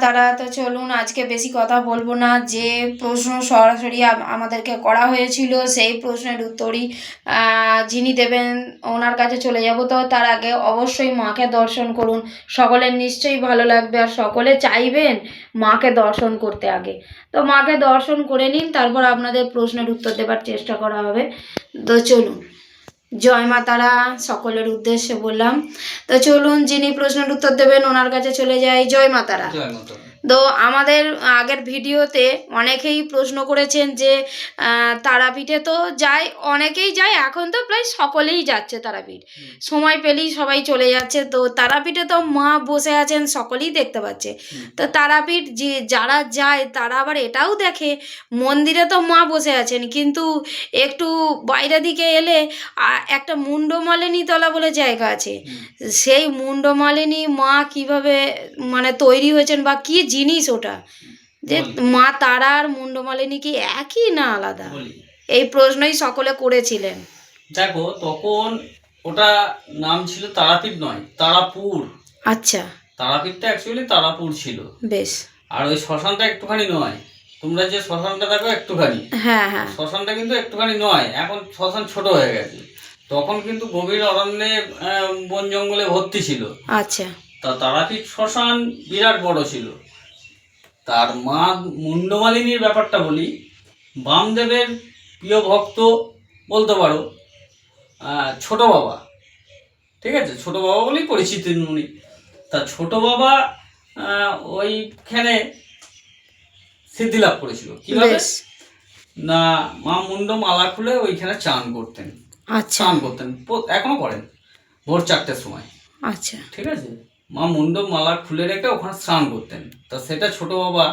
তারা। তো চলুন আজকে বেশি কথা বলবো না, যে প্রশ্ন সরাসরি আমাদেরকে করা হয়েছিল সেই প্রশ্নের উত্তরই যিনি দেবেন ওনার কাছে চলে যাব। তো তার আগে অবশ্যই মাকে দর্শন করুন, সকলের নিশ্চয়ই ভালো লাগবে আর সকলে চাইবেন মাকে দর্শন করতে আগে। তো মাকে দর্শন করে নিন, তারপর আপনাদের প্রশ্নের উত্তর দেবার চেষ্টা করা হবে। তো চলুন, জয় মা তারা সকলের উদ্দেশ্যে বললাম। তো চলুন যিনি প্রশ্নের উত্তর দেবেন ওনার কাছে চলে যাই। জয় মা তারা। জয় মাতা। তো আমাদের আগের ভিডিওতে অনেকেই প্রশ্ন করেছেন যে তারাপীঠে তো যায়, অনেকেই যায়, এখন তো প্রায় সকলেই যাচ্ছে তারাপীঠ, সময় পেলেই সবাই চলে যাচ্ছে। তো তারাপীঠে তো মা বসে আছেন, সকলেই দেখতে পাচ্ছে। তো তারাপীঠ যে যারা যায় তারা আবার এটাও দেখে মন্দিরে তো মা বসে আছেন, কিন্তু একটু বাইরে দিকে এলে একটা মুন্ডমালিনী তলা বলে জায়গা আছে, সেই মুন্ডমালিনী মা কিভাবে মানে তৈরি হয়েছেন বা কি জিনিস ওটা, যে মা তারা আর মুন্ডমালিনী কি একই না আলাদা, এই প্রশ্নই সকলে করেছিলেন। দেখো, তখন ওটা নাম ছিল তারাপীঠ নয়, তারাপুর। আচ্ছা, তারাপীঠটা অ্যাকচুয়ালি তারাপুর ছিল। বেশ। আর ওই শ্মশানটা একটুখানি নয়, তোমরা যে শ্মশানটা দেখো একটুখানি, হ্যাঁ হ্যাঁ, শ্মশানটা কিন্তু একটুখানি নয়, এখন শ্মশান ছোট হয়ে গেছে। তখন কিন্তু গভীর অরণ্যে বন জঙ্গলে ভর্তি ছিল। আচ্ছা, তা তারাপীঠ শ্মশান বিরাট বড় ছিল। তার মা মুন্ডমালিনীর ব্যাপারটা বলি, বামদেবের প্রিয় ভক্ত বলতে পারো ছোট বাবা, ঠিক আছে, ছোট বাবা বলেই পরিচিত উনি। তা ছোট বাবা ওইখানে সিদ্ধি লাভ করেছিল কিভাবে না, মা মুন্ড মালা খুলে ওইখানে চান করতেন। আচ্ছা, চান করতেন, এখনো করেন, ভোর 4টের সময়। আচ্ছা, ঠিক আছে, মা মুন্ড মালা খুলে রেখে ওখানে স্নান করতেন। তা সেটা ছোট বাবা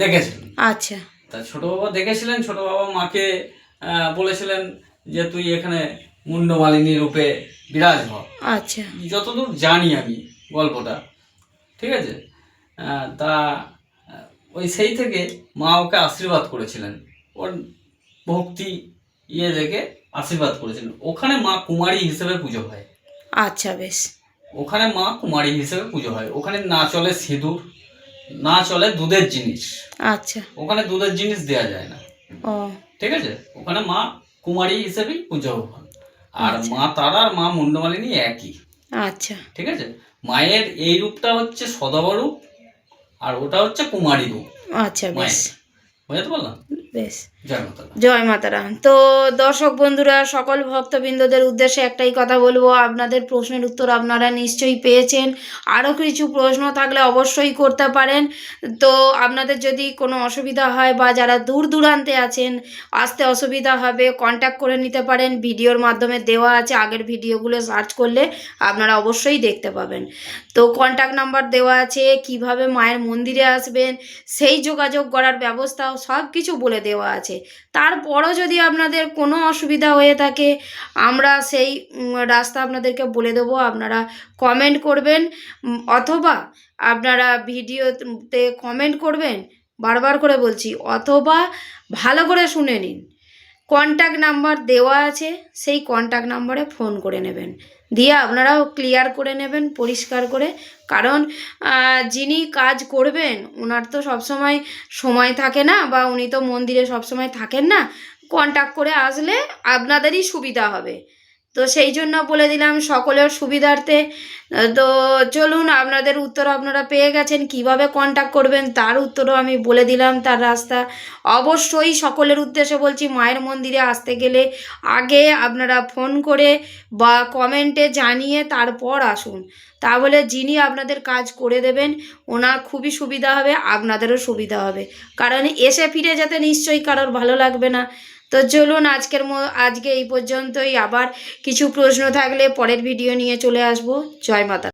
দেখেছিলেন। আচ্ছা, তা ছোট বাবা দেখেছিলেন, ছোট বাবা মাকে বলেছিলেন যে তুই এখানে মুন্ডমালিনী রূপে বিরাজ হ। আচ্ছা, যতদূর জানি আমি গল্পটা, ঠিক আছে। তা ওই সেই থেকে মা ওকে আশীর্বাদ করেছিলেন, ওর ভক্তি দেখে আশীর্বাদ করেছিলেন। ওখানে মা কুমারী হিসেবে পুজো হয়। আচ্ছা, বেশ। ওখানে মা কুমারী হিসেবে পুজো হয়। ওখানে না চলে সিঁদুর, না চলে দুধের জিনিস। আচ্ছা, ওখানে দুধের জিনিস দেওয়া যায় না। ও, ঠিক আছে, ওখানে মা কুমারী হিসেবেই পুজো হয়। আর মা তারা আর মা মুন্ডমালিনী একই। আচ্ছা, ঠিক আছে, মায়ের এই রূপটা হচ্ছে সদাবা রূপ, আর ওটা হচ্ছে কুমারী রূপ। আচ্ছা, বেশ, বুঝতে পারলাম। বেশ। জয় মাতা। জয় মাতারা। তো দর্শক বন্ধুরা, সকল ভক্তবৃন্দদের উদ্দেশ্যে একটাই কথা বলবো, আপনাদের প্রশ্নের উত্তর আপনারা নিশ্চয়ই পেয়েছেন। আরও কিছু প্রশ্ন থাকলে অবশ্যই করতে পারেন। তো আপনাদের যদি কোনো অসুবিধা হয় বা যারা দূর দূরান্তে আছেন, আসতে অসুবিধা হবে, কন্ট্যাক্ট করে নিতে পারেন, ভিডিওর মাধ্যমে দেওয়া আছে, আগের ভিডিওগুলো সার্চ করলে আপনারা অবশ্যই দেখতে পাবেন। তো কন্ট্যাক্ট নাম্বার দেওয়া আছে, কিভাবে মায়ের মন্দিরে আসবেন সেই যোগাযোগ করার ব্যবস্থাও সব কিছু বলে দেওয়া আছে। তারপরও যদি আপনাদের কোনো অসুবিধা হয়ে থাকে, আমরা সেই রাস্তা আপনাদেরকে বলে দেবো, আপনারা কমেন্ট করবেন, অথবা আপনারা ভিডিওতে কমেন্ট করবেন, বারবার করে বলছি, অথবা ভালো করে শুনে নিন, কন্ট্যাক্ট নাম্বার দেওয়া আছে, সেই কন্ট্যাক্ট নাম্বারে ফোন করে নেবেন, দিয়ে আপনারাও ক্লিয়ার করে নেবেন পরিষ্কার করে। কারণ যিনি কাজ করবেন ওনার তো সবসময় সময় থাকে না, বা উনি তো মন্দিরে সবসময় থাকেন না, কন্ট্যাক্ট করে আসলে আপনাদেরই সুবিধা হবে। তো সেই জন্য বলে দিলাম সকলের সুবিধার্থে। তো চলুন, আপনাদের উত্তর আপনারা পেয়ে গেছেন, কিভাবে কন্ট্যাক্ট করবেন তার উত্তরও আমি বলে দিলাম, তার রাস্তা। অবশ্যই সকলের উদ্দেশ্যে বলছি, মায়ের মন্দিরে আসতে গেলে আগে আপনারা ফোন করে বা কমেন্টে জানিয়ে তারপর আসুন, তাহলে যিনি আপনাদের কাজ করে দেবেন ওনার খুবই সুবিধা হবে, আপনাদেরও সুবিধা হবে। কারণ এসে ফিরে যেতে নিশ্চয়ই কারোর ভালো লাগবে না। তো চলুন আজকে এই পর্যন্তই। আবার কিছু প্রশ্ন থাকলে পরের ভিডিও নিয়ে চলে আসবো। জয় মাতা।